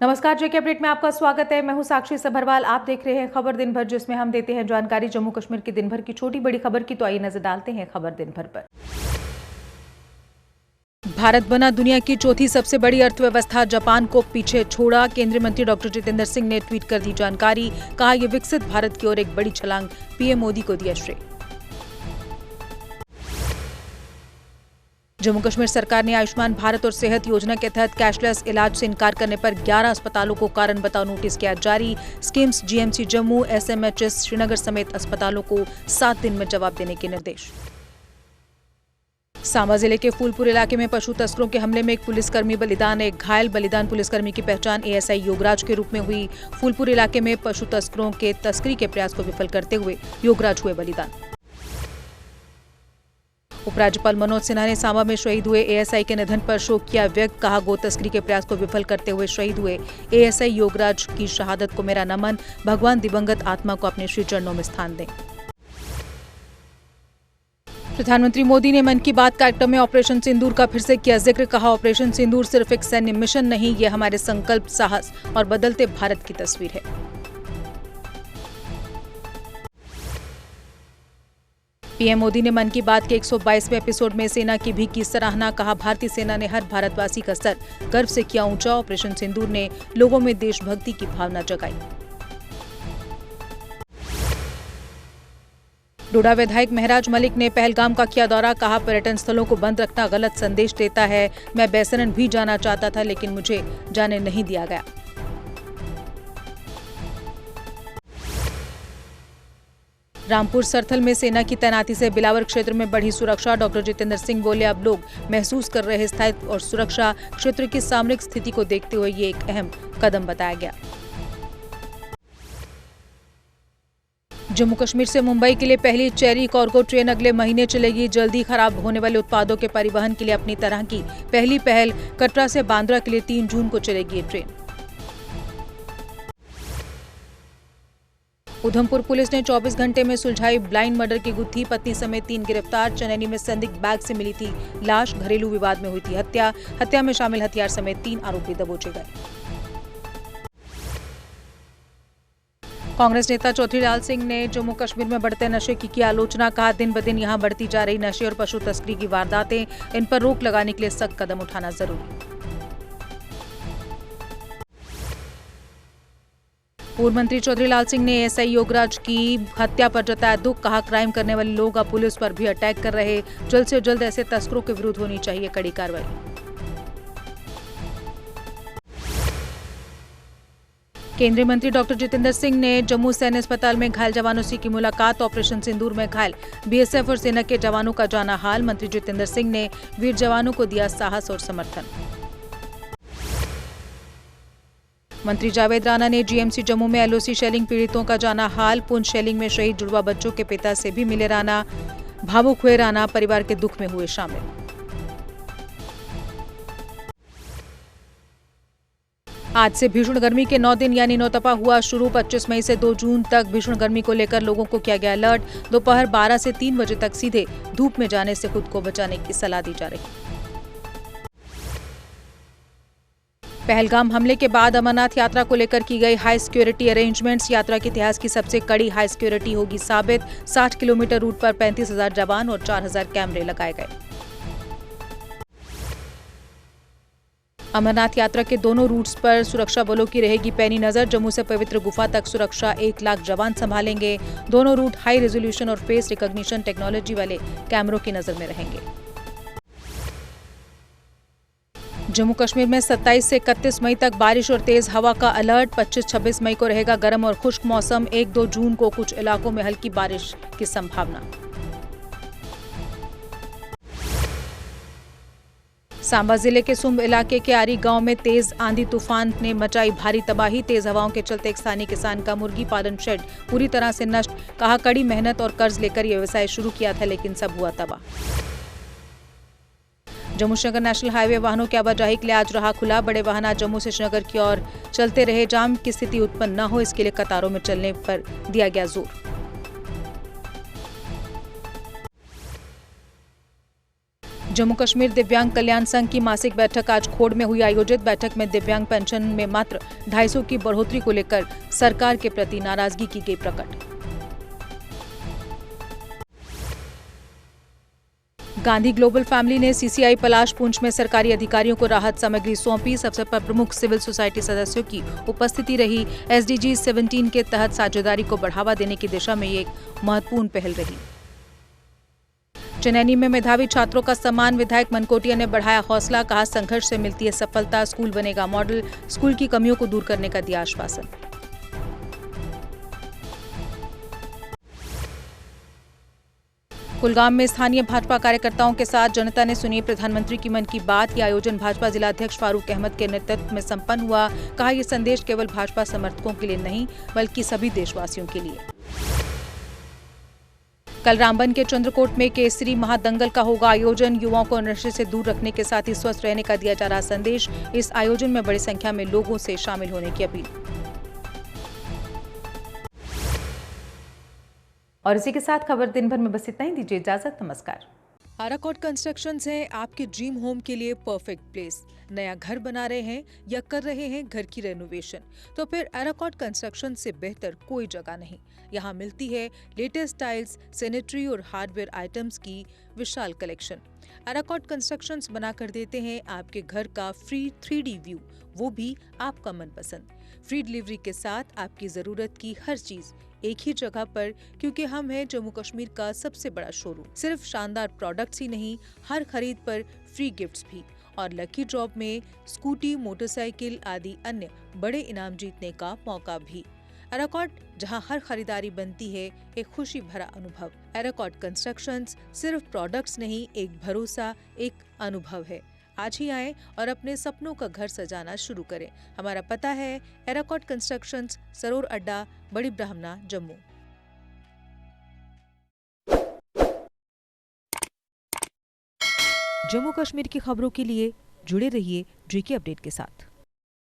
नमस्कार, जेके अपडेट में आपका स्वागत है। मैं हूं साक्षी सभरवाल। आप देख रहे हैं खबर दिन भर, जिसमें हम देते हैं जानकारी जम्मू कश्मीर की दिन भर की छोटी बड़ी खबर की। तो आइए नजर डालते हैं खबर दिन भर पर। भारत बना दुनिया की चौथी सबसे बड़ी अर्थव्यवस्था, जापान को पीछे छोड़ा। केंद्रीय मंत्री डॉक्टर जितेंद्र सिंह ने ट्वीट कर दी जानकारी। कहा, यह विकसित भारत की ओर एक बड़ी छलांग, पीएम मोदी को दिया श्रेय। जम्मू कश्मीर सरकार ने आयुष्मान भारत और सेहत योजना के तहत कैशलेस इलाज से इनकार करने पर 11 अस्पतालों को कारण बताओ नोटिस किया जारी। Schemes GMC Jammu, SMHS Srinagar समेत अस्पतालों को 7 दिन में जवाब देने के निर्देश। सांबा जिले के फूलपुर इलाके में पशु तस्करों के हमले में एक पुलिसकर्मी बलिदान, एक घायल। बलिदान पुलिसकर्मी की पहचान एएसआई योगराज के रूप में हुई। फूलपुर इलाके में पशु तस्करों के तस्करी के प्रयास को विफल करते हुए योगराज हुए बलिदान। उपराज्यपाल मनोज सिन्हा ने सांबा में शहीद हुए एएसआई के निधन पर शोक किया व्यक्त। कहा, गो तस्करी के प्रयास को विफल करते हुए शहीद हुए एएसआई योगराज की शहादत को मेरा नमन। भगवान दिवंगत आत्मा को अपने श्री चरणों में स्थान दें। प्रधानमंत्री मोदी ने मन की बात कार्यक्रम में ऑपरेशन सिंदूर का फिर से किया जिक्र। कहा, ऑपरेशन सिंदूर सिर्फ एक सैन्य मिशन नहीं, यह हमारे संकल्प, साहस और बदलते भारत की तस्वीर है। पीएम मोदी ने मन की बात के 122वें एपिसोड में सेना की भी की सराहना। कहा, भारतीय सेना ने हर भारतवासी का सर गर्व से किया ऊंचा। ऑपरेशन सिंदूर ने लोगों में देशभक्ति की भावना जगाई। डोडा विधायक महराज मलिक ने पहलगाम का किया दौरा। कहा, पर्यटन स्थलों को बंद रखना गलत संदेश देता है। मैं बैसरन भी जाना चाहता था, लेकिन मुझे जाने नहीं दिया गया। रामपुर सरथल में सेना की तैनाती से बिलावर क्षेत्र में बढ़ी सुरक्षा। डॉक्टर जितेंद्र सिंह बोले, अब लोग महसूस कर रहे स्थायित्व और सुरक्षा। क्षेत्र की सामरिक स्थिति को देखते हुए ये एक अहम कदम बताया गया। जम्मू कश्मीर से मुंबई के लिए पहली चेरी कार्गो ट्रेन अगले महीने चलेगी। जल्दी खराब होने वाले उत्पादों के परिवहन के लिए अपनी तरह की पहली पहल। कटरा से बांद्रा के लिए 3 जून को चलेगी ये ट्रेन। उधमपुर पुलिस ने 24 घंटे में सुलझाई ब्लाइंड मर्डर की गुत्थी। पत्नी समेत 3 गिरफ्तार। चनैनी में संदिग्ध बैग से मिली थी लाश। घरेलू विवाद में हुई थी हत्या। हत्या में शामिल हथियार समेत 3 आरोपी दबोचे गए। कांग्रेस नेता चौधरी लाल सिंह ने जम्मू कश्मीर में बढ़ते नशे की आलोचना। कहा, दिन ब दिन यहां बढ़ती जा रही नशे और पशु तस्करी की वारदातें, इन पर रोक लगाने के लिए सख्त कदम उठाना जरूरी। पूर्व मंत्री चौधरी लाल सिंह ने एएसआई योगराज की हत्या पर जताया दुख। कहा, क्राइम करने वाले लोग अब पुलिस पर भी अटैक कर रहे। जल्द से जल्द ऐसे तस्करों के विरुद्ध होनी चाहिए कड़ी कार्रवाई। केंद्रीय मंत्री डॉक्टर जितेंद्र सिंह ने जम्मू सैन्य अस्पताल में घायल जवानों से की मुलाकात। ऑपरेशन सिंदूर में घायल बीएसएफ और सेना के जवानों का जाना हाल। मंत्री जितेंद्र सिंह ने वीर जवानों को दिया साहस और समर्थन। मंत्री जावेद राणा ने जीएमसी जम्मू में एलओसी शेलिंग पीड़ितों का जाना हाल। पुंछ शेलिंग में शहीद जुड़वा बच्चों के पिता से भी मिले राणा। भावुक हुए राणा, परिवार के दुख में हुए शामिल। आज से भीषण गर्मी के 9 दिन यानी नौतपा हुआ शुरू। 25 मई से 2 जून तक भीषण गर्मी को लेकर लोगों को किया गया अलर्ट। दोपहर 12 से 3 बजे तक सीधे धूप में जाने से खुद को बचाने की सलाह दी जा रही। पहलगाम हमले के बाद अमरनाथ यात्रा को लेकर की गई हाई सिक्योरिटी अरेंजमेंट्स। यात्रा के इतिहास की सबसे कड़ी हाई सिक्योरिटी होगी साबित। 60 किलोमीटर रूट पर 35,000 जवान और 4,000 कैमरे लगाए गए। अमरनाथ यात्रा के दोनों रूट्स पर सुरक्षा बलों की रहेगी पैनी नजर। जम्मू से पवित्र गुफा तक सुरक्षा 1 लाख जवान संभालेंगे। दोनों रूट हाई रेजोल्यूशन और फेस रिकॉग्निशन टेक्नोलॉजी वाले कैमरों की नजर में रहेंगे। जम्मू कश्मीर में 27 से 31 मई तक बारिश और तेज हवा का अलर्ट। 25-26 मई को रहेगा गर्म और खुश्क मौसम। 1-2 जून को कुछ इलाकों में हल्की बारिश की संभावना। सांबा जिले के सुंब इलाके के आरी गांव में तेज आंधी तूफान ने मचाई भारी तबाही। तेज हवाओं के चलते एक स्थानीय किसान का मुर्गी पालन शेड पूरी तरह से नष्ट। कहा, कड़ी मेहनत और कर्ज लेकर यह व्यवसाय शुरू किया था, लेकिन सब हुआ तबाह। जम्मू श्रीनगर नेशनल हाईवे वाहनों की आवाजाही के लिए आज रहा खुला। बड़े वाहन आज जम्मू से श्रीनगर की ओर चलते रहे। जाम की स्थिति उत्पन्न न हो, इसके लिए कतारों में चलने पर दिया गया जोर। जम्मू कश्मीर दिव्यांग कल्याण संघ की मासिक बैठक आज खोड़ में हुई आयोजित। बैठक में दिव्यांग पेंशन में मात्र 250 की बढ़ोतरी को लेकर सरकार के प्रति नाराजगी की गई प्रकट। गांधी ग्लोबल फैमिली ने सीसीआई पलाश पुंछ में सरकारी अधिकारियों को राहत सामग्री सौंपी। इस अवसर पर प्रमुख सिविल सोसाइटी सदस्यों की उपस्थिति रही। SDG 17 के तहत साझेदारी को बढ़ावा देने की दिशा में ये एक महत्वपूर्ण पहल रही। चनैनी में मेधावी छात्रों का सम्मान, विधायक मनकोटिया ने बढ़ाया हौसला। कहा, संघर्ष से मिलती है सफलता, स्कूल बनेगा मॉडल। स्कूल की कमियों को दूर करने का दिया आश्वासन। कुलगाम में स्थानीय भाजपा कार्यकर्ताओं के साथ जनता ने सुनी प्रधानमंत्री की मन की बात। ये आयोजन भाजपा जिला अध्यक्ष फारूक अहमद के नेतृत्व में संपन्न हुआ। कहा, यह संदेश केवल भाजपा समर्थकों के लिए नहीं बल्कि सभी देशवासियों के लिए। कल रामबन के चंद्रकोट में केसरी महादंगल का होगा आयोजन। युवाओं को नशे से दूर रखने के साथ ही स्वस्थ रहने का दिया जा रहा संदेश। इस आयोजन में बड़ी संख्या में लोगों से शामिल होने की अपील। और इसी के साथ खबर दिन भर में बस इतना ही। दीजिए इजाजत, नमस्कार। आराकोट कंस्ट्रक्शंस है आपके ड्रीम होम के लिए परफेक्ट प्लेस। नया घर बना रहे हैं या कर रहे हैं घर की रेनोवेशन, तो फिर आराकोट कंस्ट्रक्शन से बेहतर कोई जगह नहीं। यहाँ मिलती है लेटेस्ट टाइल्स, सैनिटरी और हार्डवेयर आइटम्स की विशाल कलेक्शन। आराकोट कंस्ट्रक्शंस बना कर देते हैं आपके घर का फ्री 3D व्यू, वो भी आपका मनपसंद। फ्री डिलीवरी के साथ आपकी जरूरत की हर चीज एक ही जगह पर, क्योंकि हम हैं जम्मू कश्मीर का सबसे बड़ा शोरूम। सिर्फ शानदार प्रोडक्ट्स ही नहीं, हर खरीद पर फ्री गिफ्ट्स भी और लकी ड्रॉप में स्कूटी, मोटरसाइकिल आदि अन्य बड़े इनाम जीतने का मौका भी। आराकोट, जहां हर खरीदारी बनती है एक खुशी भरा अनुभव। आराकोट कंस्ट्रक्शंस सिर्फ प्रोडक्ट्स नहीं, एक भरोसा, एक अनुभव है। आज ही आएं और अपने सपनों का घर सजाना शुरू करें। हमारा पता है आराकोट कंस्ट्रक्शंस, सरोर अड्डा, बड़ी ब्राह्मणा, जम्मू। जम्मू कश्मीर की खबरों के लिए जुड़े रहिए JK अपडेट के साथ।